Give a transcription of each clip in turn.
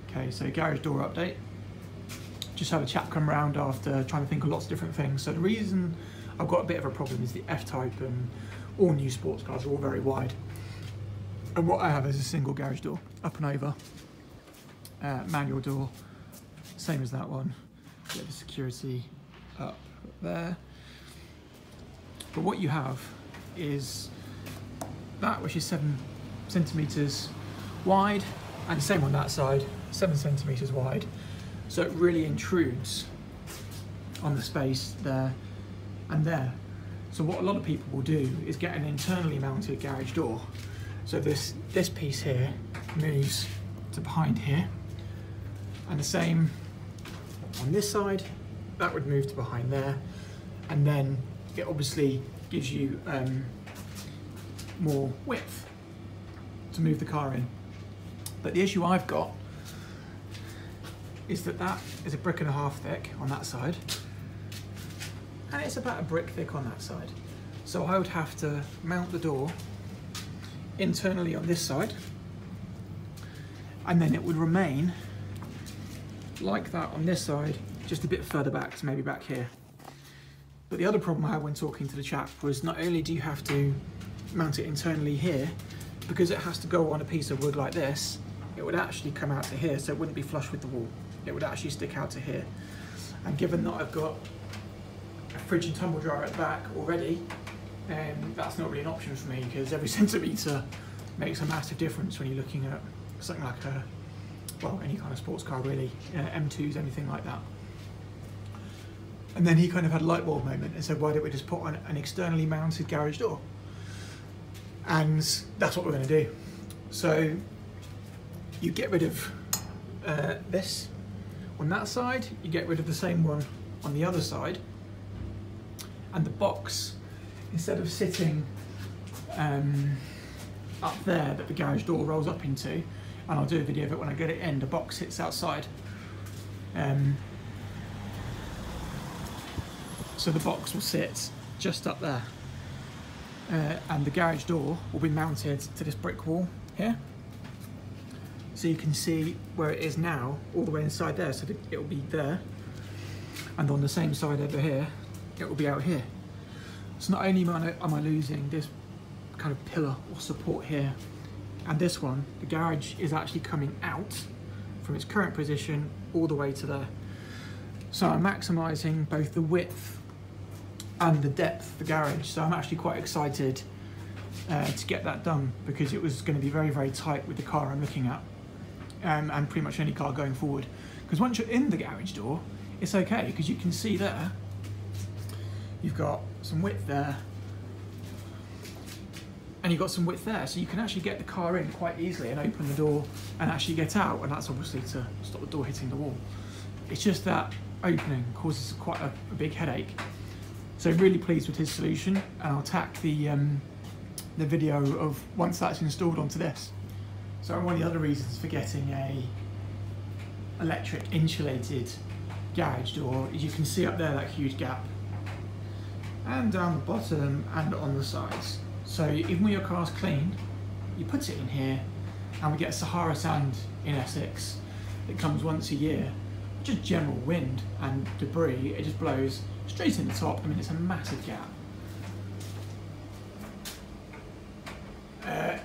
Okay, so garage door update. Just had a chap come around after trying to think of lots of different things. So the reason I've got a bit of a problem is the F-Type and all new sports cars are all very wide. And what I have is a single garage door, up and over, manual door, same as that one. Get the security up there. But what you have is that which is 7 centimeters wide, and the same on that side, 7 centimeters wide. So it really intrudes on the space there and there. So what a lot of people will do is get an internally mounted garage door. So this piece here moves to behind here, and the same on this side, that would move to behind there, and then it obviously gives you more width to move the car in. But the issue I've got is that that is a 1.5 bricks thick on that side, and it's about a brick thick on that side. So I would have to mount the door internally on this side, and then it would remain like that on this side, just a bit further back, so maybe back here. But the other problem I had when talking to the chap was not only do you have to mount it internally here, because it has to go on a piece of wood like this, it would actually come out to here, so it wouldn't be flush with the wall. It would actually stick out to here. And given that I've got a fridge and tumble dryer at the back already, that's not really an option for me, because every centimetre makes a massive difference when you're looking at something like well, any kind of sports car really, M2s, anything like that. And then he kind of had a light bulb moment and said, why don't we just put on an externally mounted garage door? And that's what we're going to do. So you get rid of this on that side, you get rid of the same one on the other side, and the box, instead of sitting up there that the garage door rolls up into, and I'll do a video of it when I get it in, the box sits outside. So the box will sit just up there, and the garage door will be mounted to this brick wall here. So you can see where it is now, all the way inside there, so it will be there. And on the same side over here, it will be out here. So not only am I losing this kind of pillar or support here, and this one, the garage is actually coming out from its current position all the way to there. So I'm maximising both the width and the depth of the garage. So I'm actually quite excited to get that done, because it was going to be very, very tight with the car I'm looking at, and pretty much any car going forward. Because once you're in the garage door, it's okay, because you can see there, you've got some width there, and you've got some width there, so you can actually get the car in quite easily and open the door and actually get out, and that's obviously to stop the door hitting the wall. It's just that opening causes quite a big headache. So really pleased with his solution, and I'll tack the video of once that's installed onto this. So one of the other reasons for getting a electric insulated garage door is you can see up there that huge gap, and down the bottom and on the sides. So even when your car's clean, you put it in here, and we get Sahara sand in Essex that comes once a year, just general wind and debris, it just blows straight in the top. I mean, it's a massive gap.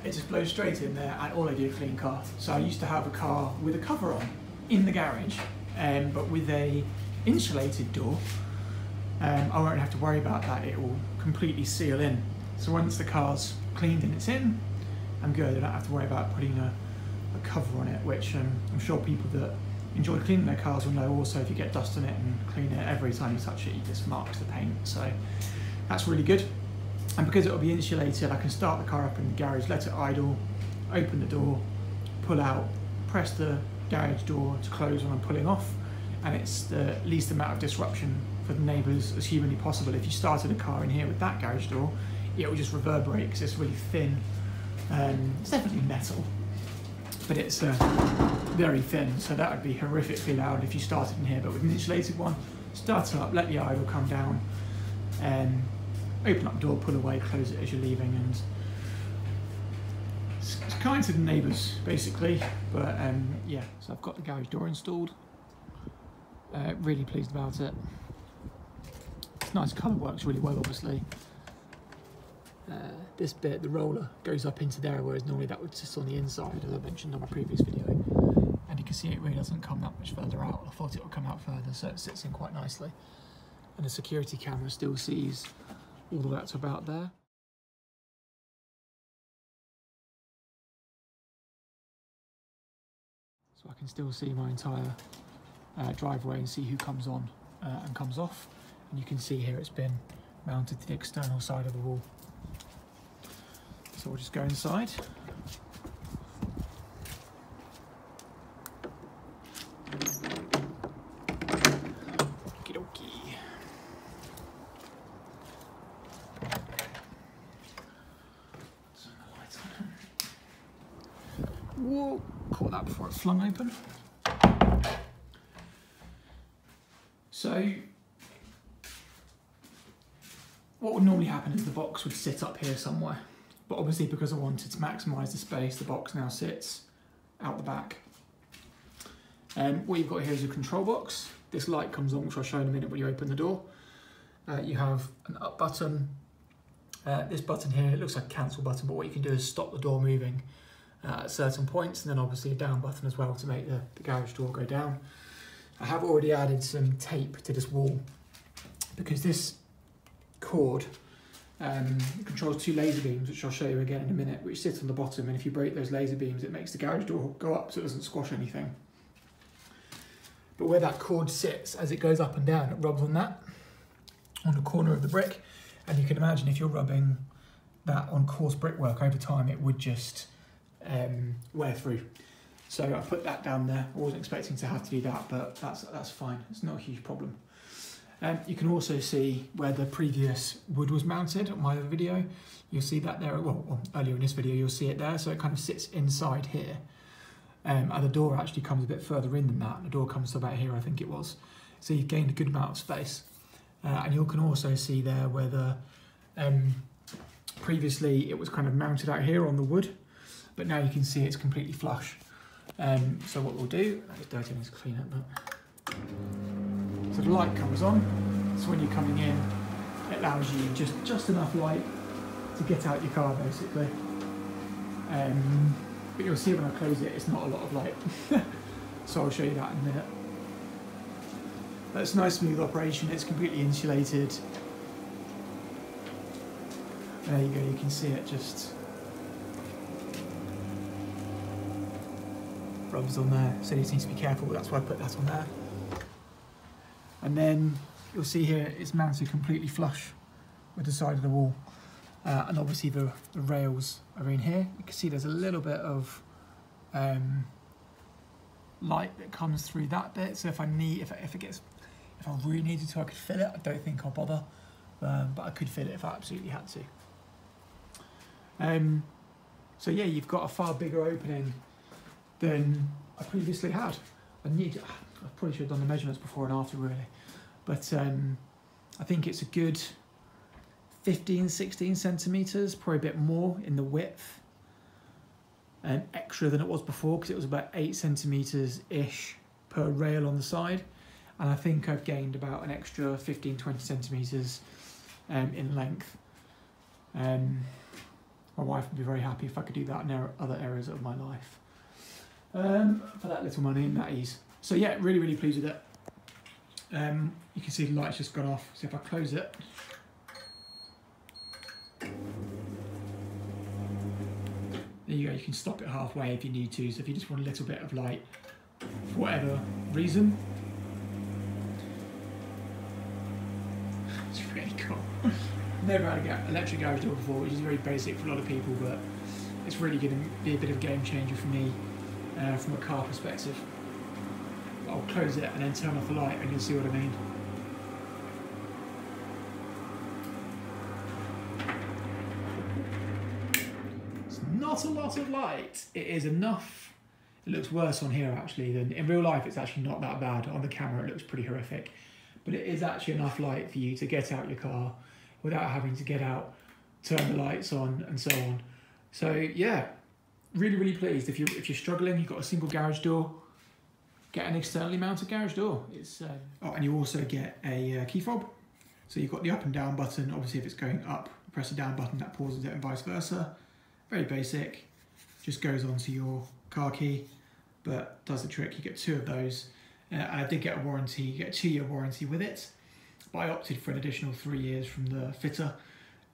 It just blows straight in there, and all I do is clean car. So I used to have a car with a cover on in the garage, but with a insulated door, I won't have to worry about that. It will completely seal in. So once the car's cleaned and it's in, I'm good. I don't have to worry about putting a cover on it, which I'm sure people that enjoy cleaning their cars will know also. If you get dust on it and clean it, every time you touch it, it just marks the paint. So that's really good. And because it'll be insulated, I can start the car up in the garage, let it idle, open the door, pull out, press the garage door to close when I'm pulling off, and it's the least amount of disruption for the neighbours as humanly possible. If you started a car in here with that garage door, it will just reverberate because it's really thin. It's definitely metal, but it's very thin, so that would be horrifically loud if you started in here. But with an insulated one, start it up, let the idle come down, open up the door, pull away, close it as you're leaving, and it's kind to the neighbours basically. But yeah, so I've got the garage door installed. Really pleased about it. It's nice colour, works really well obviously. This bit, the roller, goes up into there, whereas normally that would sit on the inside, as I mentioned on my previous video. And you can see it really doesn't come that much further out. I thought it would come out further, so it sits in quite nicely. And the security camera still sees all the way up to about there. So I can still see my entire driveway and see who comes on and comes off. And you can see here it's been mounted to the external side of the wall. So we'll just go inside. Okie dokie. Turn the lights on. Whoa, caught that before it flung open. So, what would normally happen is the box would sit up here somewhere. But obviously because I wanted to maximise the space, the box now sits out the back. What you've got here is a control box. This light comes on, which I'll show in a minute when you open the door. You have an up button. This button here, it looks like a cancel button, but what you can do is stop the door moving at certain points, and then obviously a down button as well to make the garage door go down. I have already added some tape to this wall because this cord controls two laser beams, which I'll show you again in a minute, which sit on the bottom, and if you break those laser beams it makes the garage door go up so it doesn't squash anything. But where that cord sits, as it goes up and down, it rubs on that, on the corner of the brick, and you can imagine if you're rubbing that on coarse brickwork over time it would just wear through. So I put that down there. I wasn't expecting to have to do that, but that's fine, it's not a huge problem. You can also see where the previous wood was mounted on my other video. You'll see that there, well, earlier in this video you'll see it there, so it kind of sits inside here. And the door actually comes a bit further in than that. The door comes to about here, I think it was. So you've gained a good amount of space. And you can also see there where the, previously it was kind of mounted out here on the wood, but now you can see it's completely flush. So what we'll do, it's dirty, let's clean it, but. So the light comes on, so when you're coming in, it allows you just enough light to get out your car basically. But you'll see when I close it, it's not a lot of light. So I'll show you that in a minute. But it's a nice smooth operation, it's completely insulated. There you go, you can see it just rubs on there, so you need to be careful, that's why I put that on there. And then you'll see here it's mounted completely flush with the side of the wall. And obviously the rails are in here. You can see there's a little bit of light that comes through that bit. So if I really needed to, I could fill it. I don't think I'll bother, but I could fill it if I absolutely had to. So yeah, you've got a far bigger opening than I previously had. I probably should have done the measurements before and after really, but I think it's a good 15-16 centimetres, probably a bit more in the width, extra than it was before because it was about 8 centimetres ish per rail on the side, and I think I've gained about an extra 15-20 centimetres in length. My wife would be very happy if I could do that in other areas of my life for that little money and that ease. So yeah, really, really pleased with it. You can see the light's just gone off. So if I close it, there you go, you can stop it halfway if you need to. So if you just want a little bit of light, for whatever reason. It's really cool. Never had an electric garage door before, which is very basic for a lot of people, but it's really going to be a bit of a game changer for me from a car perspective. I'll close it and then turn off the light and you'll see what I mean. It's not a lot of light. It is enough. It looks worse on here actually than in real life. It's actually not that bad. On the camera it looks pretty horrific, but it is actually enough light for you to get out your car without having to get out, turn the lights on and so on. So yeah, really pleased. If you're struggling, you've got a single garage door, get an externally mounted garage door. It's oh, and you also get a key fob. So you've got the up and down button. Obviously, if it's going up, press the down button, that pauses it, and vice versa. Very basic. Just goes onto your car key, but does the trick. You get 2 of those. And I did get a warranty. You get a 2-year warranty with it, but I opted for an additional 3 years from the fitter.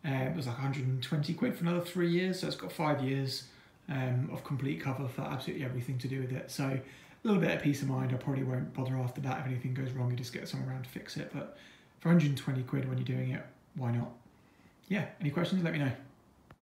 It was like 120 quid for another 3 years, so it's got 5 years of complete cover for absolutely everything to do with it. So a little bit of peace of mind. I probably won't bother after that. If anything goes wrong, you just get someone around to fix it. But for 120 quid when you're doing it, why not? Yeah, any questions, let me know.